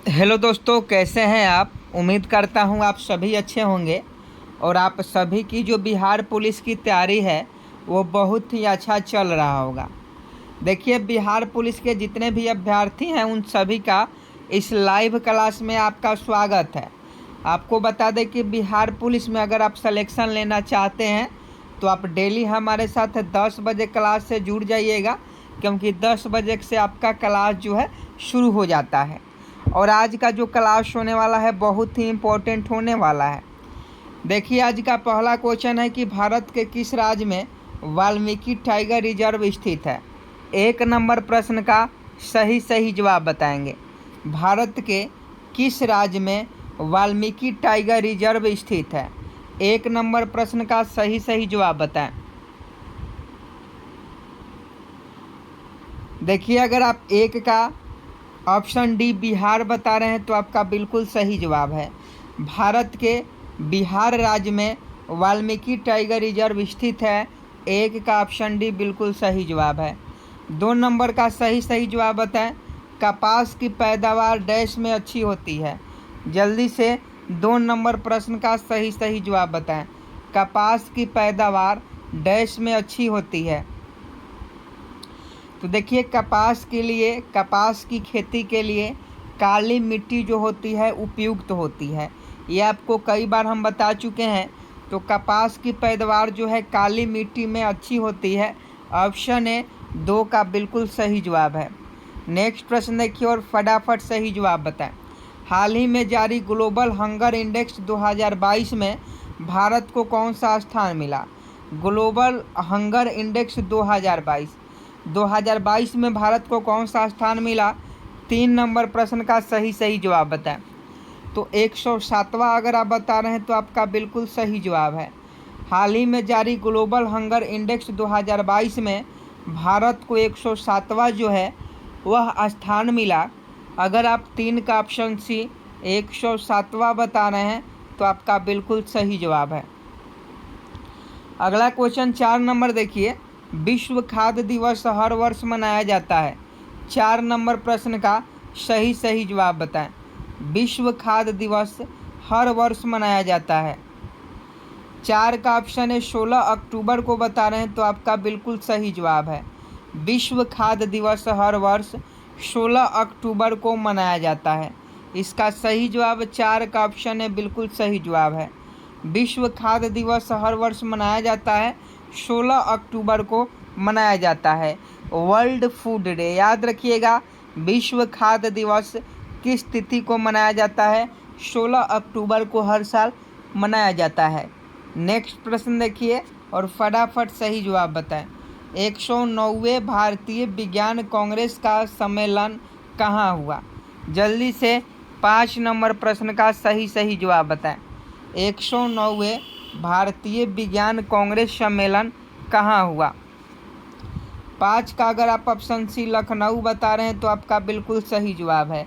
Hello दोस्तों, कैसे हैं आप। उम्मीद करता हूं आप सभी अच्छे होंगे और आप सभी की जो बिहार पुलिस की तैयारी है वो बहुत ही अच्छा चल रहा होगा। देखिए, बिहार पुलिस के जितने भी अभ्यर्थी हैं उन सभी का इस लाइव क्लास में आपका स्वागत है। आपको बता दें कि बिहार पुलिस में अगर आप सिलेक्शन लेना चाहते हैं तो आप डेली हमारे साथ 10 बजे क्लास से जुड़ जाइएगा, क्योंकि 10 बजे से आपका क्लास जो है शुरू हो जाता है। और आज का जो क्लास होने वाला है बहुत ही इम्पोर्टेंट होने वाला है। देखिए, आज का पहला क्वेश्चन है कि भारत के किस राज्य में वाल्मीकि टाइगर रिजर्व स्थित है। एक नंबर प्रश्न का सही सही जवाब बताएंगे। भारत के किस राज्य में वाल्मीकि टाइगर रिजर्व स्थित है। एक नंबर प्रश्न का सही सही जवाब बताएं। देखिए, अगर आप एक का ऑप्शन डी बिहार बता रहे हैं तो आपका बिल्कुल सही जवाब है। भारत के बिहार राज्य में वाल्मीकि टाइगर रिजर्व स्थित है। एक का ऑप्शन डी बिल्कुल सही जवाब है। 2 नंबर का सही सही जवाब बताएं। कपास की पैदावार डैश में अच्छी होती है। जल्दी से 2 नंबर प्रश्न का सही सही जवाब बताएं। कपास की पैदावार डैश में अच्छी होती है। तो देखिए, कपास के लिए, कपास की खेती के लिए काली मिट्टी जो होती है उपयुक्त होती है। ये आपको कई बार हम बता चुके हैं। तो कपास की पैदावार जो है काली मिट्टी में अच्छी होती है। ऑप्शन ए 2 का बिल्कुल सही जवाब है। नेक्स्ट प्रश्न देखिए और फटाफट सही जवाब बताएं। हाल ही में जारी ग्लोबल हंगर इंडेक्स 2022 में भारत को कौन सा स्थान मिला। ग्लोबल हंगर इंडेक्स 2022 में भारत को कौन सा स्थान मिला। 3 नंबर प्रश्न का सही सही जवाब बताएं। तो 107वां अगर आप बता रहे हैं तो आपका बिल्कुल सही जवाब है। हाल ही में जारी ग्लोबल हंगर इंडेक्स 2022 में भारत को 107वां जो है वह स्थान मिला। अगर आप 3 का ऑप्शन सी 107वां बता रहे हैं तो आपका बिल्कुल सही जवाब है। अगला क्वेश्चन 4 नंबर देखिए। विश्व खाद्य दिवस हर वर्ष मनाया जाता है। 4 नंबर प्रश्न का सही सही जवाब बताएं। विश्व खाद्य दिवस हर वर्ष मनाया जाता है। 4 का ऑप्शन है 16 अक्टूबर को बता रहे हैं तो आपका बिल्कुल सही जवाब है। विश्व खाद्य दिवस हर वर्ष 16 अक्टूबर को मनाया जाता है। इसका सही जवाब 4 का ऑप्शन है बिल्कुल सही जवाब है। विश्व खाद्य दिवस हर वर्ष मनाया जाता है, 16 अक्टूबर को मनाया जाता है। वर्ल्ड फूड डे याद रखिएगा। विश्व खाद्य दिवस किस तिथि को मनाया जाता है। 16 अक्टूबर को हर साल मनाया जाता है। नेक्स्ट प्रश्न देखिए और फटाफट सही जवाब बताएं। 109वें भारतीय विज्ञान कांग्रेस का सम्मेलन कहाँ हुआ। जल्दी से 5 नंबर प्रश्न का सही सही जवाब बताएं। 109वें भारतीय विज्ञान कांग्रेस सम्मेलन कहाँ हुआ। 5 का अगर आप ऑप्शन सी लखनऊ बता रहे हैं तो आपका बिल्कुल सही जवाब है।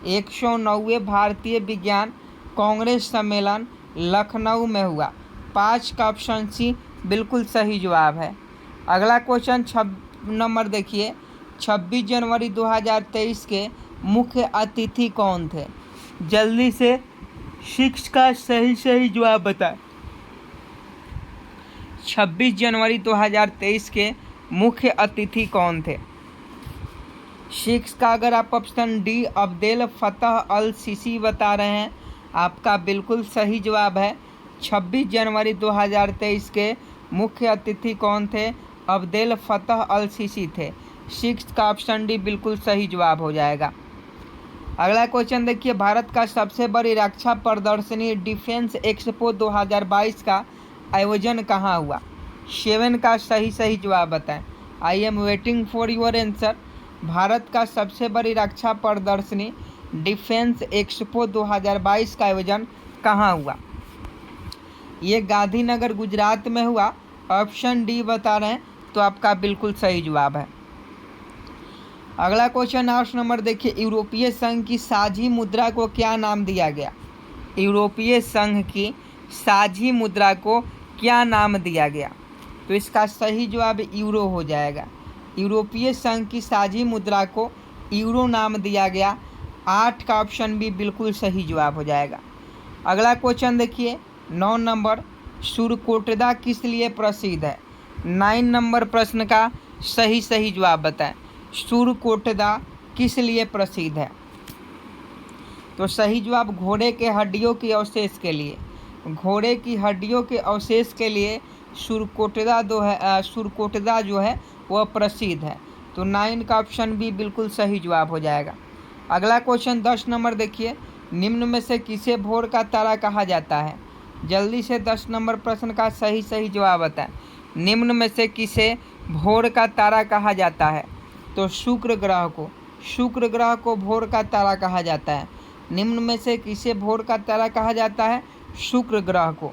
109वें भारतीय विज्ञान कांग्रेस सम्मेलन लखनऊ में हुआ। 5 का ऑप्शन सी बिल्कुल सही जवाब है। अगला क्वेश्चन 6 नंबर देखिए। 26 जनवरी 2023 के मुख्य अतिथि कौन थे। जल्दी से 6 का सही सही जवाब बताएं। 26 जनवरी 2023 के मुख्य अतिथि कौन थे। 6 का अगर आप ऑप्शन डी अब्देल फतह अल सीसी बता रहे हैं आपका बिल्कुल सही जवाब है। 26 जनवरी 2023 के मुख्य अतिथि कौन थे। अब्देल फतह अल सीसी थे। 6 का ऑप्शन डी बिल्कुल सही जवाब हो जाएगा। अगला क्वेश्चन देखिए। भारत का सबसे बड़ी रक्षा प्रदर्शनी डिफेंस एक्सपो 2022 का आयोजन कहाँ हुआ। 7 का सही सही जवाब बताएं। I am waiting for your answer. Bharat का सबसे बड़ी रक्षा प्रदर्शनी डिफेंस एक्सपो 2022 का आयोजन कहाँ हुआ। ये गांधीनगर गुजरात में हुआ। ऑप्शन डी बता रहे हैं तो आपका बिल्कुल सही जवाब है। अगला क्वेश्चन 8 नंबर देखिए। यूरोपीय संघ की साझी मुद्रा को क्या नाम दिया गया। यूरोपीय संघ की साझी मुद्रा को क्या नाम दिया गया। तो इसका सही जवाब यूरो हो जाएगा। यूरोपीय संघ की साझी मुद्रा को यूरो नाम दिया गया। 8 का ऑप्शन बी बिल्कुल सही जवाब हो जाएगा। अगला क्वेश्चन देखिए 9 नंबर, सुरकोटदा किस लिए प्रसिद्ध है? 9 नंबर प्रश्न का सही जवाब बताएं। सुरकोटदा किस लिए प्रसिद्ध है? तो सही जवाब घोड़े के हड्डियों के अवशेष के लिए। घोड़े की हड्डियों के अवशेष के लिए सुरकोटदा जो है वह प्रसिद्ध है। तो 9 का ऑप्शन बी बिल्कुल सही जवाब हो जाएगा। अगला क्वेश्चन 10 नंबर देखिए, निम्न में से किसे भोर का तारा कहा जाता है? जल्दी से 10 नंबर प्रश्न का सही जवाब बताएं। निम्न में से किसे भोर का तारा कहा जाता है? तो शुक्र ग्रह को भोर का तारा कहा जाता है। निम्न में से किसे भोर का तारा कहा जाता है? शुक्र ग्रह को।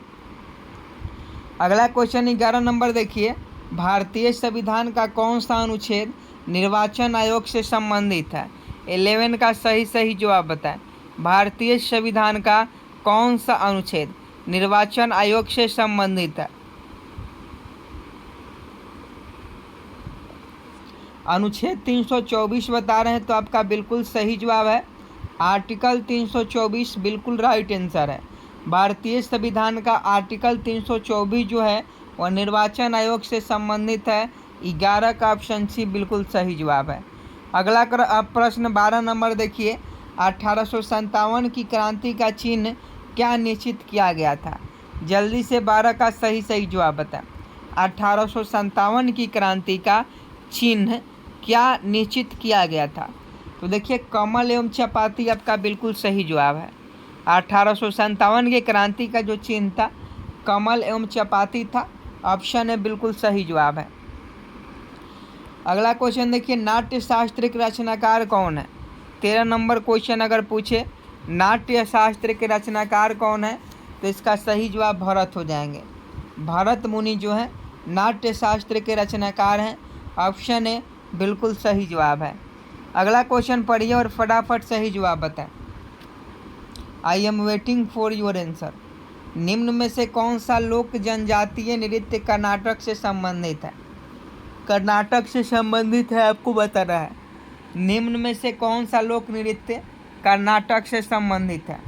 अगला क्वेश्चन 11 नंबर देखिए, भारतीय संविधान का कौन सा अनुच्छेद निर्वाचन आयोग से संबंधित है? 11 का सही जवाब बताएं। भारतीय संविधान का कौन सा अनुच्छेद निर्वाचन आयोग से संबंधित है? अनुच्छेद 324 बता रहे हैं, तो आपका बिल्कुल सही जवाब है आर्टिकल 324 बिल्कुल राइट आंसर है। भारतीय संविधान का आर्टिकल 324 जो है वह निर्वाचन आयोग से संबंधित है। 11 का ऑप्शन सी बिल्कुल सही जवाब है। अगला प्रश्न 12 नंबर देखिए, 1857 की क्रांति का चिन्ह क्या निश्चित किया गया था? जल्दी से 12 का सही जवाब बताएं। 1857 की क्रांति का चिन्ह क्या निश्चित किया गया था? तो देखिए कमल एवं चपाती आपका बिल्कुल सही जवाब है। 1857 के क्रांति का जो चिन्ह था कमल एवं चपाती था। ऑप्शन है बिल्कुल सही जवाब है। अगला क्वेश्चन देखिए, नाट्य शास्त्र के रचनाकार कौन है? 13 नंबर क्वेश्चन अगर पूछे नाट्य शास्त्र के रचनाकार कौन है, तो इसका सही जवाब भरत हो जाएंगे। भरत मुनि जो है नाट्य शास्त्र के रचनाकार हैं। ऑप्शन ए बिल्कुल सही जवाब है। अगला क्वेश्चन पढ़िए और फटाफट सही जवाब बताएं। I am waiting for your answer. निम्न में से कौन सा लोक जनजातीय नृत्य कर्नाटक से संबंधित है? कर्नाटक से संबंधित है, आपको बताना है। निम्न में से कौन सा लोक नृत्य कर्नाटक से संबंधित है?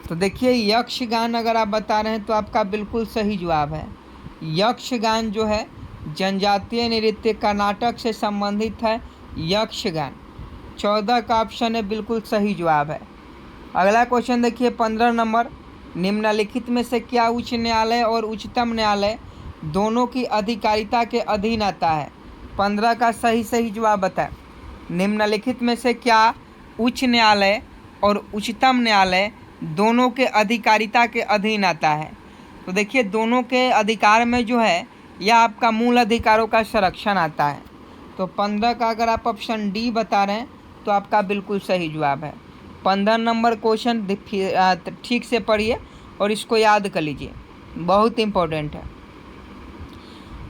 तो देखिए यक्षगान अगर आप बता रहे हैं तो आपका बिल्कुल सही जवाब है। यक्षगान जो है जनजातीय नृत्य कर्नाटक से संबंधित है। यक्षगान 14 का ऑप्शन है बिल्कुल सही जवाब है। अगला क्वेश्चन देखिए 15 नंबर, निम्नलिखित में से क्या उच्च न्यायालय और उच्चतम न्यायालय दोनों की अधिकारिता के अधीन आता है? 15 का सही जवाब बताएं। निम्नलिखित में से क्या उच्च न्यायालय और उच्चतम न्यायालय दोनों के अधिकारिता के अधीन आता है? तो देखिए दोनों के अधिकार में जो है यह आपका मूल अधिकारों का संरक्षण आता है। तो 15 का अगर आप ऑप्शन डी बता रहे हैं तो आपका बिल्कुल सही जवाब है। 15 नंबर क्वेश्चन ठीक से पढ़िए और इसको याद कर लीजिए, बहुत इंपॉर्टेंट है।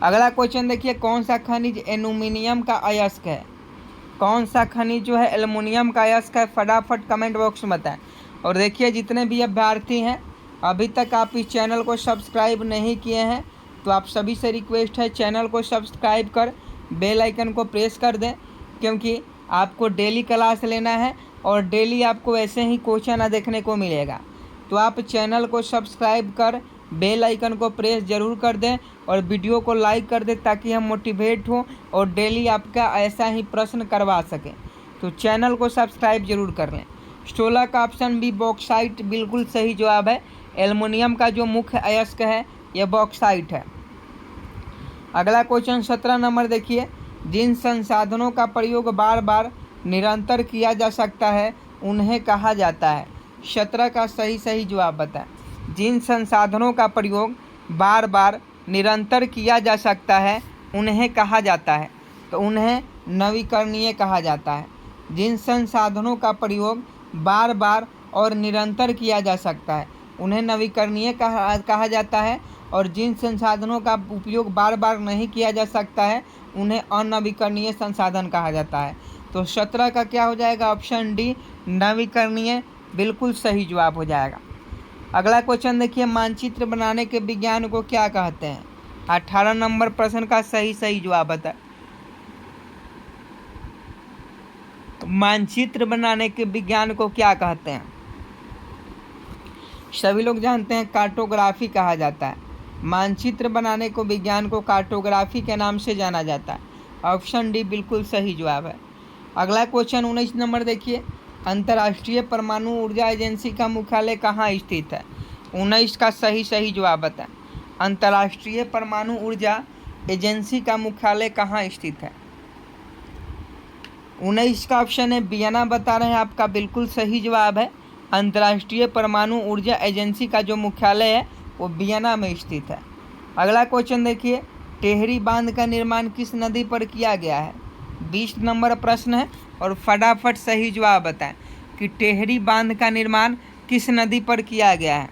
अगला क्वेश्चन देखिए, कौन सा खनिज एल्युमिनियम का अयस्क है? कौन सा खनिज जो है एल्युमिनियम का अयस्क है? फटाफट कमेंट बॉक्स में बताएं। और देखिए जितने भी अभ्यर्थी हैं अभी तक आप इस चैनल को सब्सक्राइब नहीं किए हैं तो आप सभी से रिक्वेस्ट है चैनल को सब्सक्राइब कर बेल आइकन को प्रेस कर दें, क्योंकि आपको डेली क्लास लेना है और डेली आपको ऐसे ही क्वेश्चन देखने को मिलेगा। तो आप चैनल को सब्सक्राइब कर बेल आइकन को प्रेस ज़रूर कर दें और वीडियो को लाइक कर दें ताकि हम मोटिवेट हों और डेली आपका ऐसा ही प्रश्न करवा सकें। तो चैनल को सब्सक्राइब ज़रूर कर लें। 16 का ऑप्शन बी बॉक्साइट बिल्कुल सही जवाब है। एल्युमिनियम का जो मुख्य अयस्क है यह बॉक्साइट है। अगला क्वेश्चन 17 नंबर देखिए, जिन संसाधनों का प्रयोग बार बार निरंतर किया जा सकता है उन्हें कहा जाता है? 17 का सही जवाब बताएं। जिन संसाधनों का प्रयोग बार बार निरंतर किया जा सकता है उन्हें कहा जाता है? तो उन्हें नवीकरणीय कहा जाता है। जिन संसाधनों का प्रयोग बार बार और निरंतर किया जा सकता है उन्हें नवीकरणीय कहा जाता है, और जिन संसाधनों का उपयोग बार बार नहीं किया जा सकता है उन्हें अनवीकरणीय संसाधन कहा जाता है। तो 17 का क्या हो जाएगा? ऑप्शन डी नवीकरणीय बिल्कुल सही जवाब हो जाएगा। अगला क्वेश्चन देखिए, मानचित्र बनाने के विज्ञान को क्या कहते हैं? 18 नंबर प्रश्न का सही जवाब बताएं। मानचित्र बनाने के विज्ञान को क्या कहते हैं? सभी लोग जानते हैं कार्टोग्राफी कहा जाता है। मानचित्र बनाने को विज्ञान को कार्टोग्राफी के नाम से जाना जाता है। ऑप्शन डी बिल्कुल सही जवाब है। अगला क्वेश्चन 19 नंबर देखिए, अंतर्राष्ट्रीय परमाणु ऊर्जा एजेंसी का मुख्यालय कहाँ स्थित है? 19 का सही जवाब बताएं। अंतर्राष्ट्रीय परमाणु ऊर्जा एजेंसी का मुख्यालय कहाँ स्थित है? 19 का ऑप्शन है वियना बता रहे हैं, आपका बिल्कुल सही जवाब है। अंतर्राष्ट्रीय परमाणु ऊर्जा एजेंसी का जो मुख्यालय है वो वियना में स्थित है। अगला क्वेश्चन देखिए, टेहरी बांध का निर्माण किस नदी पर किया गया है? 20 नंबर प्रश्न है और फटाफट सही जवाब बताएं कि टेहरी बांध का निर्माण किस नदी पर किया गया है?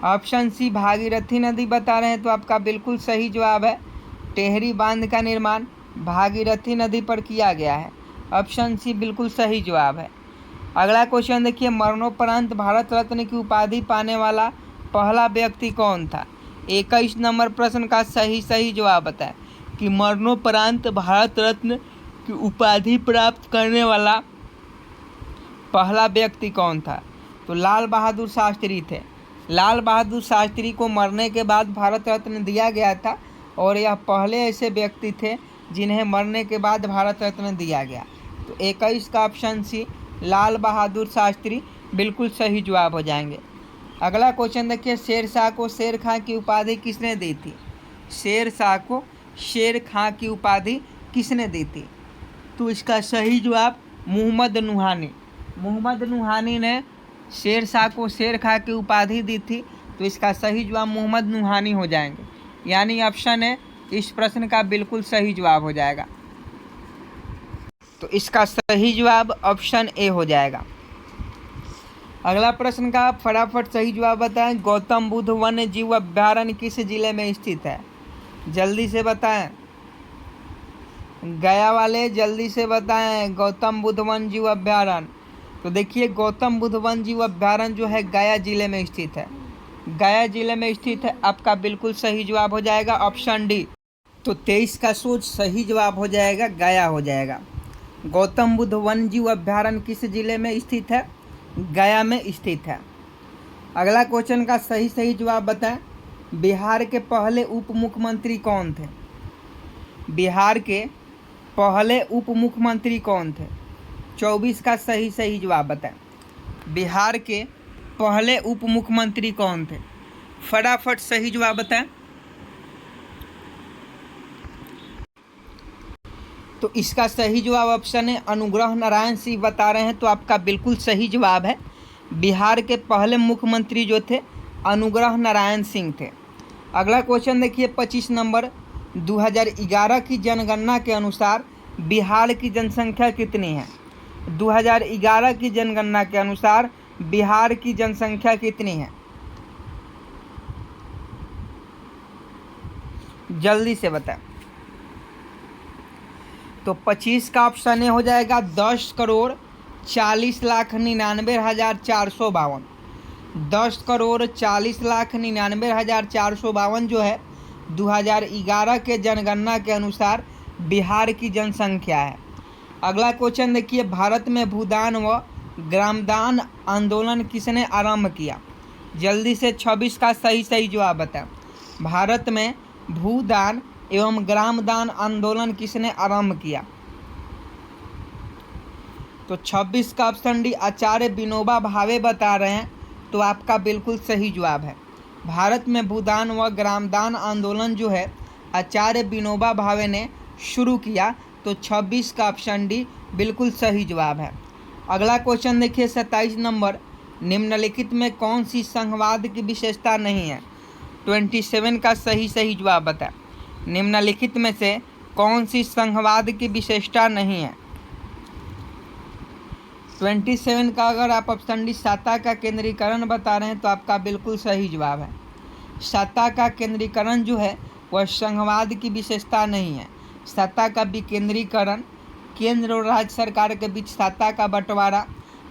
ऑप्शन सी भागीरथी नदी बता रहे हैं, तो आपका बिल्कुल सही जवाब है। टेहरी बांध का निर्माण भागीरथी नदी पर किया गया है। ऑप्शन सी बिल्कुल सही जवाब है। अगला क्वेश्चन देखिए, मरणोपरांत भारत रत्न की उपाधि पाने वाला पहला व्यक्ति कौन था? 21 नंबर प्रश्न का सही जवाब बताएं कि मरणोपरांत भारत रत्न की उपाधि प्राप्त करने वाला पहला व्यक्ति कौन था? तो लाल बहादुर शास्त्री थे। लाल बहादुर शास्त्री को मरने के बाद भारत रत्न दिया गया था और यह पहले ऐसे व्यक्ति थे जिन्हें मरने के बाद भारत रत्न दिया गया। तो 21 का ऑप्शन सी लाल बहादुर शास्त्री बिल्कुल सही जवाब हो जाएंगे। अगला क्वेश्चन देखिए, शेर शाह को शेर खां की उपाधि किसने दी थी? शेर शाह को शेर खां की उपाधि किसने दी थी? तो इसका सही जवाब मोहम्मद नुहानी। मोहम्मद नुहानी ने शेर शाह को शेर खां की उपाधि दी थी, तो इसका सही जवाब मोहम्मद नुहानी हो जाएंगे। यानी ऑप्शन है इस प्रश्न का बिल्कुल सही जवाब हो जाएगा। तो इसका सही जवाब ऑप्शन ए हो जाएगा। अगला प्रश्न का फटाफट सही जवाब बताएं, गौतम बुद्ध वन्य जीव अभ्यारण्य किस जिले में स्थित है? जल्दी से बताएं, गया वाले जल्दी से बताएं। गौतम बुद्ध वन्य जीव अभ्यारण्य, तो देखिए गौतम बुद्ध वन्य जीव अभ्यारण्य जो है गया जिले में स्थित है। गया जिले में स्थित है, आपका बिल्कुल सही जवाब हो जाएगा ऑप्शन डी। तो 23 का सोच सही जवाब हो जाएगा, गया हो जाएगा। गौतम बुद्ध वन्य जीव अभ्यारण्य किस जिले में स्थित है? गया में स्थित है। अगला क्वेश्चन का सही जवाब बताएं, बिहार के पहले उप मुख्यमंत्री कौन थे? बिहार के पहले उप मुख्यमंत्री कौन थे? 24 का सही जवाब बताएं, बिहार के पहले उप मुख्यमंत्री कौन थे? फटाफट सही जवाब बताएं। तो इसका सही जवाब ऑप्शन है अनुग्रह नारायण सिंह बता रहे हैं, तो आपका बिल्कुल सही जवाब है। बिहार के पहले मुख्यमंत्री जो थे अनुग्रह नारायण सिंह थे। अगला क्वेश्चन देखिए 25 नंबर, 2011 की जनगणना के अनुसार बिहार की जनसंख्या कितनी है? 2011 की जनगणना के अनुसार बिहार की जनसंख्या कितनी है? जल्दी से बताएं। तो 25 का ऑप्शन ए हो जाएगा 10,40,99,452। 10,40,99,452 जो है 2011 के जनगणना के अनुसार बिहार की जनसंख्या है। अगला क्वेश्चन देखिए, भारत में भूदान व ग्रामदान आंदोलन किसने आरंभ किया? जल्दी से 26 का सही जवाब बताएं। भारत में भूदान एवं ग्रामदान आंदोलन किसने आरंभ किया? तो 26 का ऑप्शन डी आचार्य विनोबा भावे बता रहे हैं, तो आपका बिल्कुल सही जवाब है। भारत में भूदान व ग्रामदान आंदोलन जो है आचार्य विनोबा भावे ने शुरू किया, तो 26 का ऑप्शन डी बिल्कुल सही जवाब है। अगला क्वेश्चन देखिए 27 नंबर, निम्नलिखित में कौन सी संघवाद की विशेषता नहीं है? 27 का सही जवाब बताएं। निम्नलिखित में से कौन सी संघवाद की विशेषता नहीं है? 27 का अगर आप ऑप्शन डी सत्ता का केंद्रीकरण बता रहे हैं, तो आपका बिल्कुल सही जवाब है। सत्ता का केंद्रीकरण जो है वह संघवाद की विशेषता नहीं है। सत्ता का विकेंद्रीकरण, केंद्र और राज्य सरकार के बीच सत्ता का बंटवारा,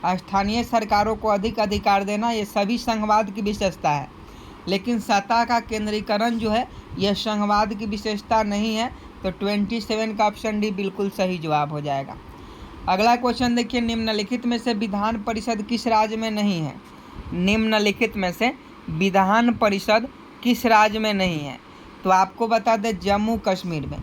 स्थानीय सरकारों को अधिक अधिकार देना, ये सभी संघवाद की विशेषता है। लेकिन सत्ता का केंद्रीकरण जो है यह संघवाद की विशेषता नहीं है, तो 27 का ऑप्शन डी बिल्कुल सही जवाब हो जाएगा। अगला क्वेश्चन देखिए, निम्नलिखित में से विधान परिषद किस राज्य में नहीं है? निम्नलिखित में से विधान परिषद किस राज्य में नहीं है? तो आपको बता दें जम्मू कश्मीर में।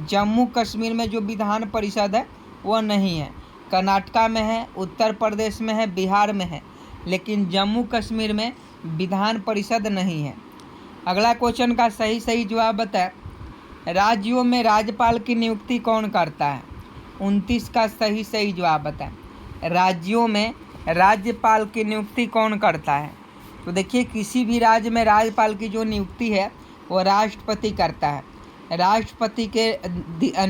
जम्मू कश्मीर में जो विधान परिषद है वो नहीं है। कर्नाटका में है, उत्तर प्रदेश में है, बिहार में है, लेकिन जम्मू कश्मीर में विधान परिषद नहीं है। अगला क्वेश्चन का सही सही जवाब बताएं। राज्यों में राज्यपाल की नियुक्ति कौन करता है? 29 का सही सही जवाब बताएं। राज्यों में राज्यपाल की नियुक्ति कौन करता है? तो देखिए, किसी भी राज्य में राज्यपाल की जो नियुक्ति है वो राष्ट्रपति करता है। राष्ट्रपति के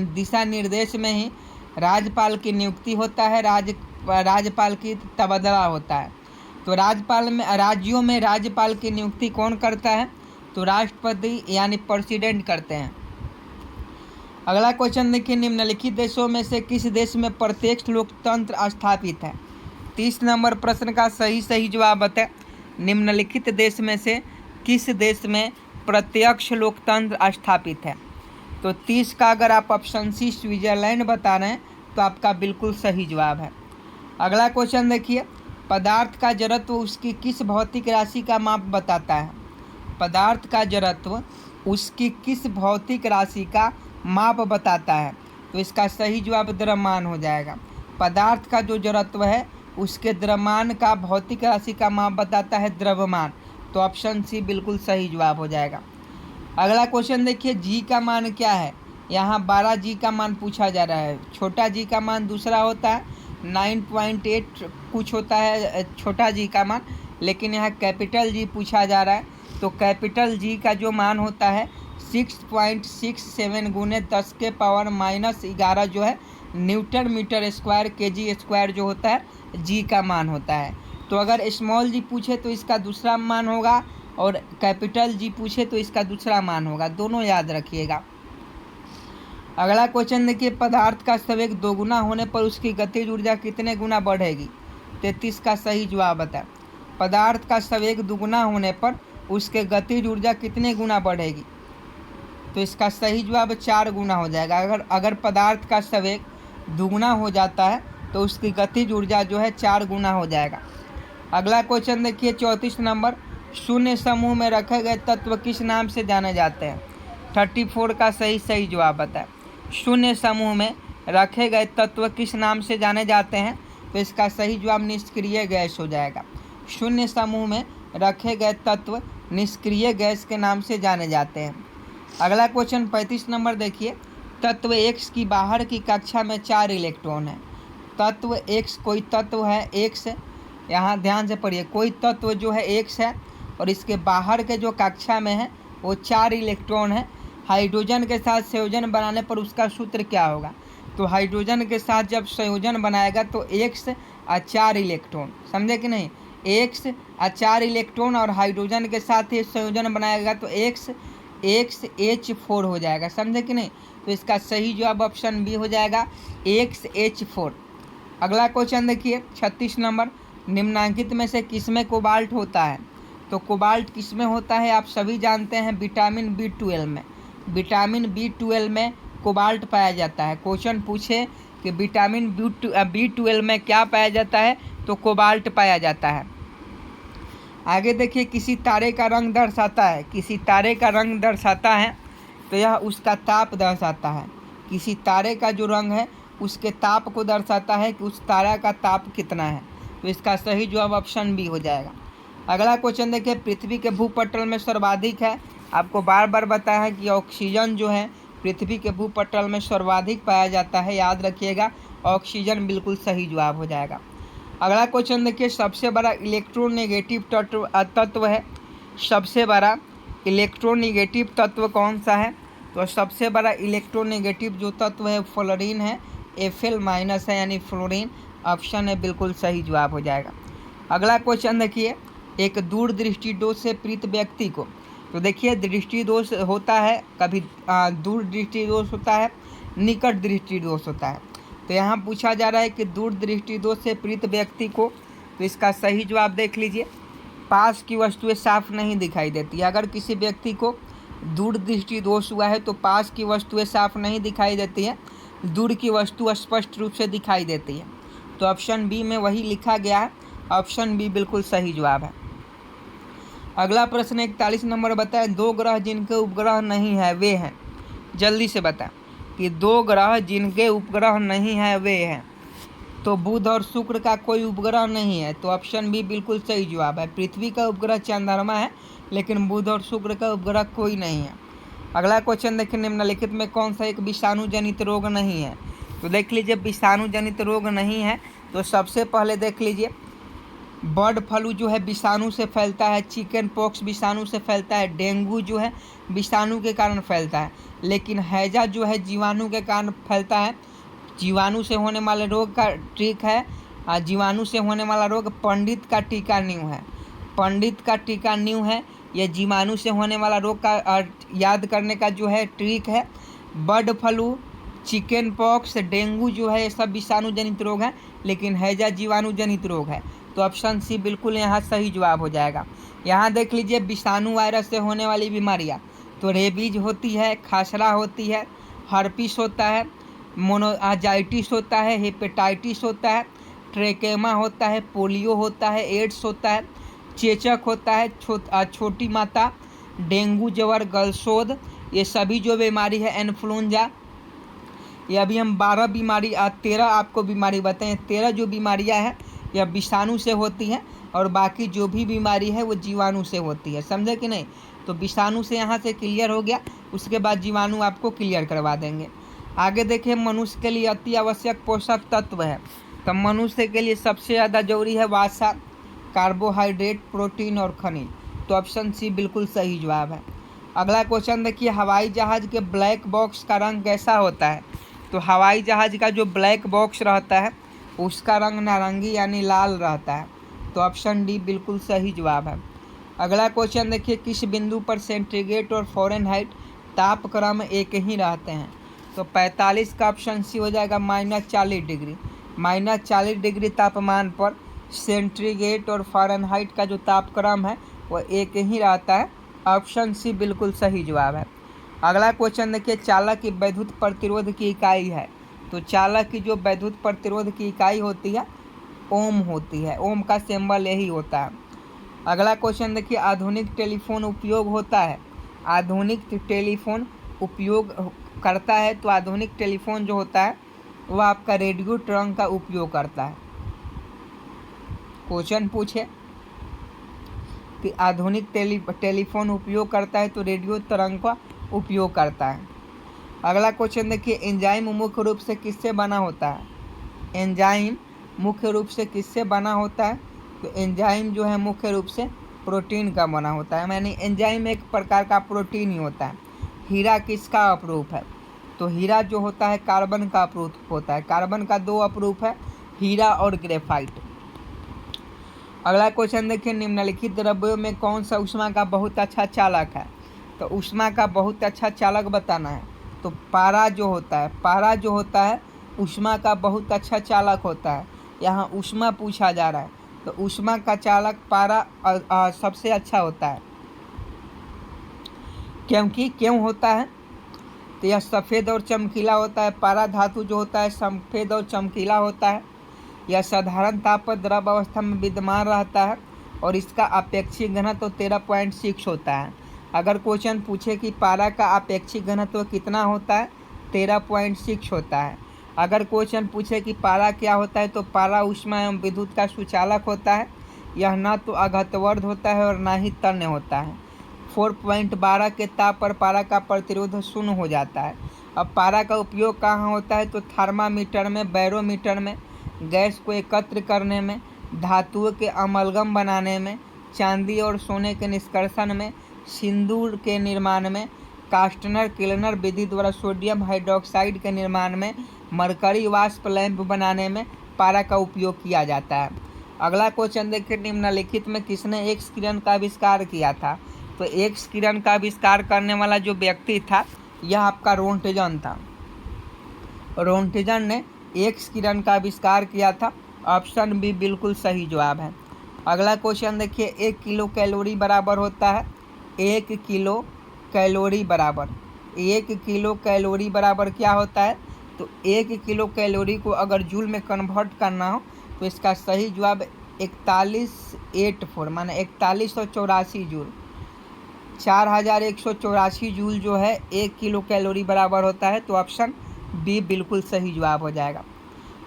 दिशा निर्देश में ही राज्यपाल की नियुक्ति होता है, राज्यपाल की तबादला होता है। तो राज्यों में राज्यपाल की नियुक्ति कौन करता है? तो राष्ट्रपति यानी प्रेसिडेंट करते हैं। अगला क्वेश्चन देखिए, निम्नलिखित देशों में से किस देश में प्रत्यक्ष लोकतंत्र स्थापित है? 30 नंबर प्रश्न का सही सही जवाब बताएं। निम्नलिखित देश में से किस देश में प्रत्यक्ष लोकतंत्र स्थापित है? तो 30 का अगर आप ऑप्शन सी स्विट्जरलैंड बता रहे हैं तो आपका बिल्कुल सही जवाब है। अगला क्वेश्चन देखिए, पदार्थ का जड़त्व उसकी किस भौतिक राशि का माप बताता है? पदार्थ का जड़त्व उसकी किस भौतिक राशि का माप बताता है? तो इसका सही जवाब द्रव्यमान हो जाएगा। पदार्थ का जो जड़त्व है उसके द्रव्यमान का भौतिक राशि का माप बताता है द्रव्यमान। तो ऑप्शन सी बिल्कुल सही जवाब हो जाएगा। अगला क्वेश्चन देखिए, जी का मान क्या है? यहाँ 12 जी का मान पूछा जा रहा है। छोटा जी का मान दूसरा होता है, 9.8 कुछ होता है छोटा जी का मान, लेकिन यहाँ कैपिटल जी पूछा जा रहा है। तो कैपिटल जी का जो मान होता है 6.67 गुने 10 के पावर -11 जो है newton metre square kg square जो होता है जी का मान होता है। तो अगर स्मॉल जी पूछे तो इसका दूसरा मान होगा और कैपिटल जी पूछे तो इसका दूसरा मान होगा, दोनों याद रखिएगा। अगला क्वेश्चन देखिए, पदार्थ का संवेग दोगुना होने पर उसकी गतिज ऊर्जा कितने गुना बढ़ेगी? 33 का सही जवाब बताएं। पदार्थ का संवेग दुगुना होने पर उसके गतिज ऊर्जा कितने गुना बढ़ेगी? तो इसका सही जवाब 4 गुना हो जाएगा। अगर पदार्थ का संवेग दुगुना हो जाता है तो उसकी गतिज ऊर्जा जो है 4 गुना हो जाएगा। अगला क्वेश्चन देखिए, 34 नंबर, शून्य समूह में रखे गए तत्व किस नाम से जाने जाते हैं? 34 का सही सही जवाब बताएं। शून्य समूह में रखे गए तत्व किस नाम से जाने जाते हैं? तो इसका सही जवाब निष्क्रिय गैस हो जाएगा। शून्य समूह में रखे गए तत्व निष्क्रिय गैस के नाम से जाने जाते हैं। अगला क्वेश्चन 35 नंबर देखिए, तत्व X की बाहर की कक्षा में 4 इलेक्ट्रॉन है। तत्व X कोई तत्व है X, यहाँ ध्यान से पढ़िए, कोई तत्व जो है X है और इसके बाहर के जो कक्षा में है वो 4 इलेक्ट्रॉन है। हाइड्रोजन के साथ संयोजन बनाने पर उसका सूत्र क्या होगा? तो हाइड्रोजन के साथ जब संयोजन बनाएगा तो X और 4 इलेक्ट्रॉन, समझे कि नहीं? X और 4 इलेक्ट्रॉन और हाइड्रोजन के साथ ही संयोजन बनाएगा तो XH4 हो जाएगा, समझे कि नहीं? तो इसका सही जवाब ऑप्शन बी हो जाएगा, XH4। अगला क्वेश्चन देखिए, 36 नंबर, निम्नांकित में से किसमें कोबाल्ट होता है? तो कोबाल्ट किसमें होता है आप सभी जानते हैं, विटामिन B12 में। विटामिन B12 में कोबाल्ट पाया जाता है। क्वेश्चन पूछे कि विटामिन B12 में क्या पाया जाता है? तो कोबाल्ट पाया जाता है। आगे देखिए, किसी तारे का रंग दर्शाता है। किसी तारे का रंग दर्शाता है तो यह उसका ताप दर्शाता है। किसी तारे का जो रंग है उसके ताप को दर्शाता है कि उस तारा का ताप कितना है। तो इसका सही जवाब ऑप्शन बी हो जाएगा। अगला क्वेश्चन देखिए, पृथ्वी के भूपटल में सर्वाधिक है। आपको बार बार बताया है कि ऑक्सीजन जो है पृथ्वी के भूपटल में सर्वाधिक पाया जाता है, याद रखिएगा, ऑक्सीजन बिल्कुल सही जवाब हो जाएगा। अगला क्वेश्चन देखिए, सबसे बड़ा इलेक्ट्रोनेगेटिव तत्व है। सबसे बड़ा इलेक्ट्रोनेगेटिव तत्व कौन सा है? तो सबसे बड़ा इलेक्ट्रोनेगेटिव जो तत्व है फ्लोरीन है, Fl- है यानी फ्लोरीन। ऑप्शन है बिल्कुल सही जवाब हो जाएगा। अगला क्वेश्चन देखिए, एक दूरदृष्टि दोष से पीड़ित व्यक्ति को, तो देखिए दृष्टि दोष होता है, कभी दूर दृष्टि दोष होता है, निकट दृष्टि दोष होता है। तो यहाँ पूछा जा रहा है कि दूर दृष्टि दोष से पीड़ित व्यक्ति को, तो इसका सही जवाब देख लीजिए, पास की वस्तुएं साफ नहीं दिखाई देती। अगर किसी व्यक्ति को दूर दृष्टि दोष हुआ है तो पास की वस्तुएं साफ नहीं दिखाई देती हैं, दूर की वस्तु स्पष्ट रूप से दिखाई देती है। तो ऑप्शन बी में वही लिखा गया है, ऑप्शन बी बिल्कुल सही जवाब है। अगला प्रश्न 41 नंबर बताएं, दो ग्रह जिनके उपग्रह नहीं है वे हैं। जल्दी से बताएं कि दो ग्रह जिनके उपग्रह नहीं है वे हैं। तो बुध और शुक्र का कोई उपग्रह नहीं है, तो ऑप्शन बी बिल्कुल सही जवाब है। पृथ्वी का उपग्रह चंद्रमा है, लेकिन बुध और शुक्र का उपग्रह कोई नहीं है। अगला क्वेश्चन देखिए, निम्नलिखित में कौन सा एक विषाणु जनित रोग नहीं है। तो देख लीजिए विषाणु जनित रोग नहीं है, तो सबसे पहले देख लीजिए बर्ड फ्लू जो है विषाणु से फैलता है, चिकन पॉक्स विषाणु से फैलता है, डेंगू जो है विषाणु के कारण फैलता है, लेकिन हैजा जो है जीवाणु के कारण फैलता है। जीवाणु से होने वाले रोग का ट्रिक है, जीवाणु से होने वाला रोग पंडित का टीका न्यू है। पंडित का टीका न्यू है, यह जीवाणु से होने वाला रोग का याद करने का जो है ट्रिक है। Bird flu, chicken pox, dengue जो है ये सब विषाणु जनित रोग है, लेकिन हैजा जीवाणु जनित रोग है। तो ऑप्शन सी बिल्कुल यहाँ सही जवाब हो जाएगा। यहाँ देख लीजिए विषाणु वायरस से होने वाली बीमारियाँ, तो रेबीज होती है, खासरा होती है, हर्पिस होता है, मोनोजाइटिस होता है, हेपेटाइटिस होता है, ट्रेकेमा होता है, पोलियो होता है, एड्स होता है, चेचक होता है, छोटी माता, डेंगू ज्वर, गलशोध, ये सभी जो बीमारी है, इन्फ्लुएंजा, ये अभी हम 13 आपको बीमारी बताएं। 13 जो बीमारियां हैं यह विषाणु से होती हैं, और बाकी जो भी बीमारी है वो जीवाणु से होती है। समझे कि नहीं? तो विषाणु से यहाँ से क्लियर हो गया, उसके बाद जीवाणु आपको क्लियर करवा देंगे। आगे देखिए, मनुष्य के लिए अति आवश्यक पोषक तत्व है। तो मनुष्य के लिए सबसे ज़्यादा जरूरी है वसा, कार्बोहाइड्रेट, प्रोटीन और खनिज। तो ऑप्शन सी बिल्कुल सही जवाब है। अगला क्वेश्चन देखिए, हवाई जहाज़ के ब्लैक बॉक्स का रंग कैसा होता है। तो हवाई जहाज़ का जो ब्लैक बॉक्स रहता है उसका रंग नारंगी यानी लाल रहता है। तो ऑप्शन डी बिल्कुल सही जवाब है। अगला क्वेश्चन देखिए, किस बिंदु पर सेंटीग्रेड और फ़ारेनहाइट तापक्रम एक ही रहते हैं। तो 45 का ऑप्शन सी हो जाएगा, -40 डिग्री। -40 डिग्री तापमान पर सेंटीग्रेड और फ़ारेनहाइट का जो तापक्रम है वह एक ही रहता है। ऑप्शन सी बिल्कुल सही जवाब है। अगला क्वेश्चन देखिए, चालक की वैद्युत प्रतिरोध की इकाई है। तो चालक की जो वैद्युत प्रतिरोध की इकाई होती है ओम होती है, ओम का सिंबल यही होता है। अगला क्वेश्चन देखिए, आधुनिक टेलीफोन उपयोग होता है, आधुनिक टेलीफोन उपयोग करता है। तो आधुनिक टेलीफोन जो होता है वह आपका रेडियो तरंग का उपयोग करता है। क्वेश्चन पूछे कि आधुनिक टेलीफोन उपयोग करता है तो रेडियो तरंग का उपयोग करता है। अगला क्वेश्चन देखिए, एंजाइम मुख्य रूप से किससे बना होता है। एंजाइम मुख्य रूप से किससे बना होता है। तो एंजाइम जो है मुख्य रूप से प्रोटीन का बना होता है, यानी एंजाइम एक प्रकार का प्रोटीन ही होता है। हीरा किसका अपरूप है। तो हीरा जो होता है कार्बन का अपरूप होता है। कार्बन का 2 अपरूप है, हीरा और ग्रेफाइट। अगला क्वेश्चन देखिए, निम्नलिखित द्रव्यों में कौन सा ऊष्मा का बहुत अच्छा चालक है। तो ऊष्मा का बहुत अच्छा चालक बताना है। तो पारा जो होता है ऊष्मा का बहुत अच्छा चालक होता है। यहाँ ऊष्मा पूछा जा रहा है, तो ऊष्मा का चालक पारा सबसे अच्छा होता है। क्यों होता है। तो यह सफ़ेद और चमकीला होता है। पारा धातु जो होता है सफ़ेद और चमकीला होता है। यह साधारण ताप पर द्रव अवस्था में विद्यमान रहता है, और इसका अपेक्षिक घनत्व 13.6 होता है। अगर क्वेश्चन पूछे कि पारा का अपेक्षिक घनत्व कितना होता है, 13.6 होता है। अगर क्वेश्चन पूछे कि पारा क्या होता है, तो पारा ऊष्मा एवं विद्युत का सुचालक होता है। यह न तो अघतवर्ध होता है और न ही तन्य होता है। 4.12 के ताप पर पारा का प्रतिरोध 0 हो जाता है। अब पारा का उपयोग कहाँ होता है। तो थर्मामीटर में, बैरोमीटर में, गैस को एकत्र करने में, धातुओं के अमलगम बनाने में, चांदी और सोने के निष्कर्षण में, सिंदूर के निर्माण में, कास्टनर किलनर विधि द्वारा सोडियम हाइड्रोक्साइड के निर्माण में, मरकरी वाष्प लैंप बनाने में पारा का उपयोग किया जाता है। अगला क्वेश्चन देखिए, निम्नलिखित में किसने एक्स किरण का आविष्कार किया था। तो एक्स किरण का आविष्कार करने वाला जो व्यक्ति था यह आपका रोंटगन था। रोंटगन ने एक्स किरण का आविष्कार किया था। ऑप्शन बी बिल्कुल सही जवाब है। अगला क्वेश्चन देखिए, 1 किलो कैलोरी बराबर होता है 1 किलो कैलोरी बराबर 1 किलो कैलोरी बराबर क्या होता है तो 1 किलो कैलोरी को अगर जूल में कन्वर्ट करना हो तो इसका सही जवाब 4184 माने 4184 जूल। 4184 जूल जो है 1 किलो कैलोरी बराबर होता है। तो ऑप्शन बी बिल्कुल सही जवाब हो जाएगा।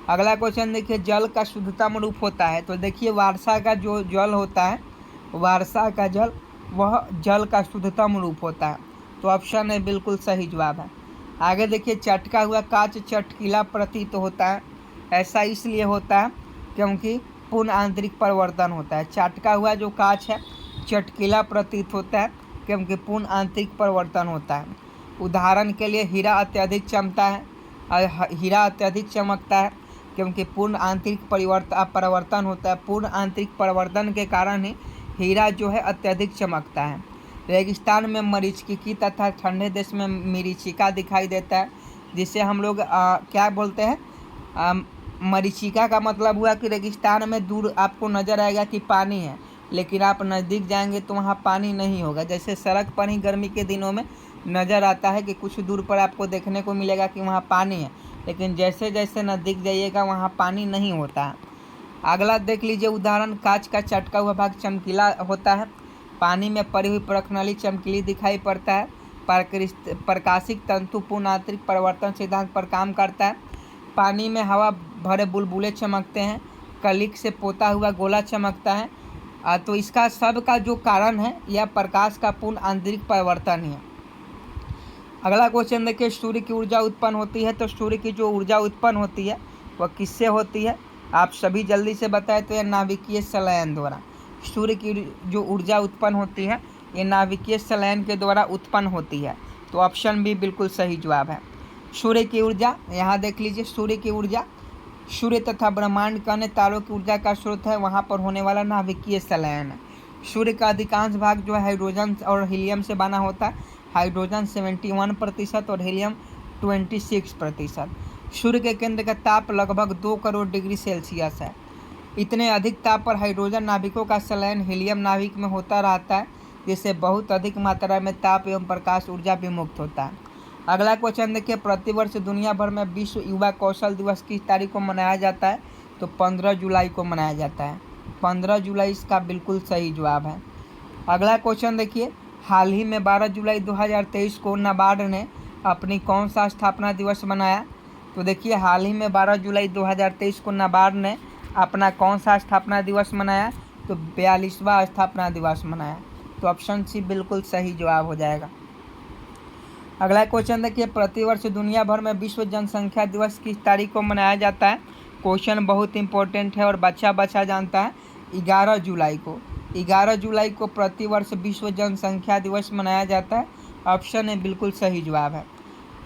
अगला क्वेश्चन देखिए, जल का शुद्धतम रूप होता है। तो देखिए वर्षा का जो जल होता है, वर्षा का जल वह जल का शुद्धतम रूप होता है। तो ऑप्शन ए बिल्कुल सही जवाब है। आगे देखिए, चटका हुआ कांच चटकीला प्रतीत होता है। ऐसा इसलिए होता है क्योंकि पूर्ण आंतरिक परिवर्तन होता है। चटका हुआ जो कांच है चटकीला प्रतीत होता है क्योंकि पूर्ण आंतरिक परिवर्तन होता है। उदाहरण के लिए हीरा अत्यधिक चमकता है, हीरा अत्यधिक चमकता है क्योंकि पूर्ण आंतरिक परिवर्तन होता है। पूर्ण आंतरिक परिवर्तन के कारण ही हीरा जो है अत्यधिक चमकता है। रेगिस्तान में मरीचिकी तथा ठंडे देश में मरीचिका दिखाई देता है, जिसे हम लोग क्या बोलते हैं, मरीचिका का मतलब हुआ कि रेगिस्तान में दूर आपको नज़र आएगा कि पानी है, लेकिन आप नज़दीक जाएंगे तो वहाँ पानी नहीं होगा। जैसे सड़क पर ही गर्मी के दिनों में नज़र आता है कि कुछ दूर पर आपको देखने को मिलेगा कि वहाँ पानी है, लेकिन जैसे जैसे नज़दीक जाइएगा वहाँ पानी नहीं होता है। अगला देख लीजिए उदाहरण, कांच का चटका हुआ भाग चमकीला होता है। पानी में पड़ी हुई प्रखनली चमकीली दिखाई पड़ता है। प्रकाशिक तंतु पूर्ण आंतरिक परिवर्तन सिद्धांत पर काम करता है। पानी में हवा भरे बुलबुले चमकते हैं। कलिक से पोता हुआ गोला चमकता है। तो इसका सब का जो कारण है यह प्रकाश का पूर्ण आंतरिक परिवर्तन है। अगला क्वेश्चन देखिए, सूर्य की ऊर्जा उत्पन्न होती है। तो सूर्य की जो ऊर्जा उत्पन्न होती है वह किससे होती है? आप सभी जल्दी से बताएं। तो यह नाभिकीय संलयन द्वारा। सूर्य की जो ऊर्जा उत्पन्न होती है ये नाभिकीय संलयन के द्वारा उत्पन्न होती है। तो ऑप्शन बी बिल्कुल सही जवाब है। सूर्य की ऊर्जा, यहाँ देख लीजिए, सूर्य की ऊर्जा सूर्य तथा ब्रह्मांड के अन्य तारों की ऊर्जा का स्रोत है। वहाँ पर होने वाला नाभिकीय संलयन है। सूर्य का अधिकांश भाग जो है हाइड्रोजन और हीलियम से बना होता है। हाइड्रोजन 71% और हीलियम 26%। सूर्य के केंद्र का ताप लगभग 2 करोड़ डिग्री सेल्सियस है। इतने अधिक ताप पर हाइड्रोजन नाभिकों का संलयन हीलियम नाभिक में होता रहता है, जिससे बहुत अधिक मात्रा में ताप एवं प्रकाश ऊर्जा भी मुक्त होता है। अगला क्वेश्चन देखिए, प्रतिवर्ष दुनिया भर में विश्व युवा कौशल दिवस किस तारीख को मनाया जाता है? तो 15 जुलाई को मनाया जाता है। 15 जुलाई इसका बिल्कुल सही जवाब है। अगला क्वेश्चन देखिए, हाल ही में 12 जुलाई 2023 को नाबार्ड ने अपनी कौन सा स्थापना दिवस मनाया? तो देखिए हाल ही में 12 जुलाई 2023 को नाबार्ड ने अपना कौन सा स्थापना दिवस मनाया? तो 42वां स्थापना दिवस मनाया। तो ऑप्शन सी बिल्कुल सही जवाब हो जाएगा। अगला क्वेश्चन देखिए, प्रतिवर्ष दुनिया भर में विश्व जनसंख्या दिवस किस तारीख को मनाया जाता है? क्वेश्चन बहुत इंपॉर्टेंट है और बच्चा जानता है। 11 जुलाई को। 11 जुलाई को प्रतिवर्ष विश्व जनसंख्या दिवस मनाया जाता है। ऑप्शन ए बिल्कुल सही जवाब है।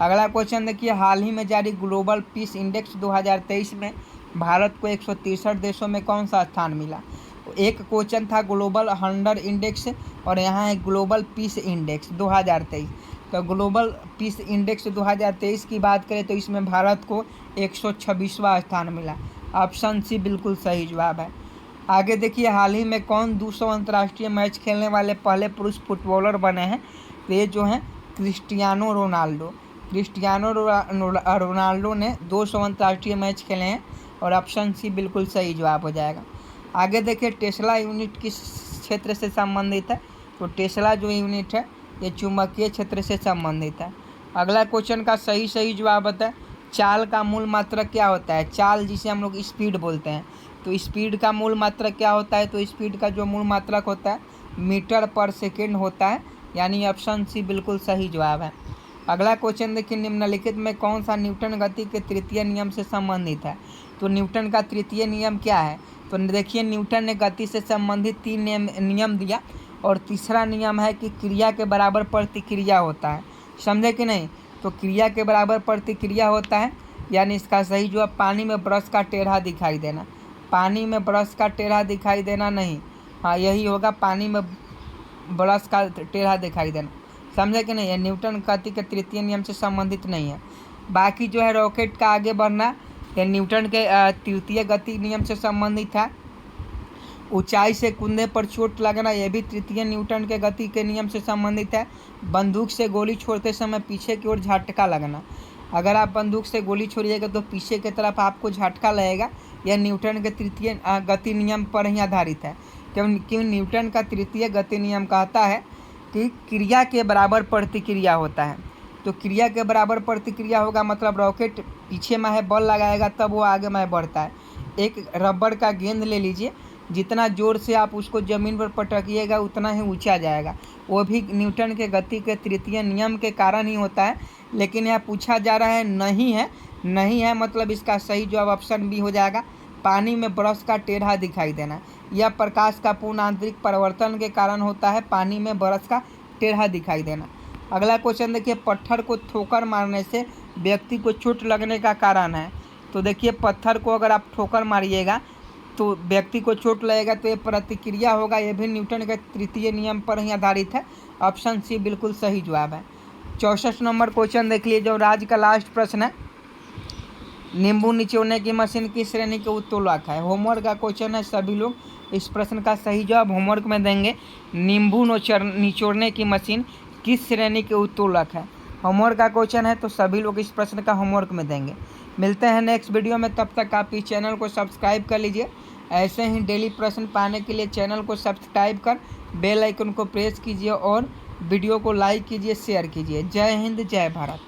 अगला क्वेश्चन देखिए, हाल ही में जारी ग्लोबल पीस इंडेक्स 2023 में भारत को 163 देशों में कौन सा स्थान मिला? एक क्वेश्चन था ग्लोबल हंगर इंडेक्स और यहाँ है ग्लोबल पीस इंडेक्स 2023। तो ग्लोबल पीस इंडेक्स 2023 की बात करें तो इसमें भारत को 126वां स्थान मिला। ऑप्शन सी बिल्कुल सही जवाब है। आगे देखिए, हाल ही में कौन 200 अंतर्राष्ट्रीय मैच खेलने वाले पहले पुरुष फुटबॉलर बने हैं? तो ये जो हैं क्रिस्टियानो रोनाल्डो। क्रिस्टियानो रोनाल्डो ने 200 अंतर्राष्ट्रीय मैच खेले हैं और ऑप्शन सी बिल्कुल सही जवाब हो जाएगा। आगे देखिए, टेस्ला यूनिट किस क्षेत्र से संबंधित है? तो टेस्ला जो यूनिट है ये चुंबकीय क्षेत्र से संबंधित है। अगला क्वेश्चन का सही जवाब बताएं। चाल का मूल मात्रक क्या होता है? चाल जिसे हम लोग स्पीड बोलते हैं, तो स्पीड का मूल मात्रक क्या होता है? तो स्पीड का जो मूल मात्रक होता है मीटर पर सेकेंड होता है, यानी ऑप्शन सी बिल्कुल सही जवाब है। अगला क्वेश्चन देखिए, निम्नलिखित में कौन सा न्यूटन गति के तृतीय नियम से संबंधित है? तो न्यूटन का तृतीय नियम क्या है? तो देखिए न्यूटन ने गति से संबंधित 3 नियम दिया और तीसरा नियम है कि क्रिया के बराबर प्रतिक्रिया होता है। समझे कि नहीं? तो क्रिया के बराबर प्रतिक्रिया होता है, यानी इसका सही जवाब पानी में ब्रश का टेढ़ा दिखाई देना। पानी में ब्रश का टेढ़ा दिखाई देना नहीं, हाँ यही होगा, पानी में ब्रश का टेढ़ा दिखाई देना। समझे कि नहीं? ये न्यूटन गति के तृतीय नियम से संबंधित नहीं है। बाकी जो है रॉकेट का आगे बढ़ना ये न्यूटन के तृतीय गति नियम से संबंधित है। ऊंचाई से कूदने पर चोट लगना यह भी तृतीय न्यूटन के गति के नियम से संबंधित है। बंदूक से गोली छोड़ते समय पीछे की ओर झटका लगना अगर आप बंदूक से गोली छोड़िएगा तो पीछे की तरफ आपको झटका लगेगा। यह न्यूटन के तृतीय गति नियम पर ही आधारित है। क्यों न्यूटन का तृतीय गति नियम कहता है कि क्रिया के बराबर प्रतिक्रिया होता है। तो क्रिया के बराबर प्रतिक्रिया होगा मतलब रॉकेट पीछे में है, बल लगाएगा तब वो आगे में बढ़ता है। एक रबड़ का गेंद ले लीजिए, जितना जोर से आप उसको ज़मीन पर पटकिएगा उतना ही ऊंचा जाएगा। वो भी न्यूटन के गति के तृतीय नियम के कारण ही होता है। लेकिन यह पूछा जा रहा है नहीं है मतलब इसका सही जवाब ऑप्शन बी हो जाएगा, पानी में ब्रश का टेढ़ा दिखाई देना। यह प्रकाश का पूर्ण आंतरिक परिवर्तन के कारण होता है, पानी में ब्रश का टेढ़ा दिखाई देना। अगला क्वेश्चन देखिए, पत्थर को ठोकर मारने से व्यक्ति को चोट लगने का कारण है। तो देखिए पत्थर को अगर आप ठोकर मारिएगा तो व्यक्ति को चोट लगेगा, तो ये प्रतिक्रिया होगा। ये भी न्यूटन के तृतीय नियम पर ही आधारित है। ऑप्शन सी बिल्कुल सही जवाब है। 64 नंबर क्वेश्चन देख लीजिए, जो आज का लास्ट प्रश्न है, नींबू निचोड़ने की मशीन किस श्रेणी के उत्तोलक है। होमवर्क का क्वेश्चन है, सभी लोग इस प्रश्न का सही जवाब होमवर्क में देंगे। नींबू निचोड़ने की मशीन किस श्रेणी के उत्तोलक है, होमवर्क का क्वेश्चन है, तो सभी लोग इस प्रश्न का होमवर्क में देंगे। मिलते हैं नेक्स्ट वीडियो में, तब तक आप इस चैनल को सब्सक्राइब कर लीजिए। ऐसे ही डेली प्रश्न पाने के लिए चैनल को सब्सक्राइब कर बेल आइकन को प्रेस कीजिए और वीडियो को लाइक कीजिए, शेयर कीजिए। जय हिंद, जय भारत।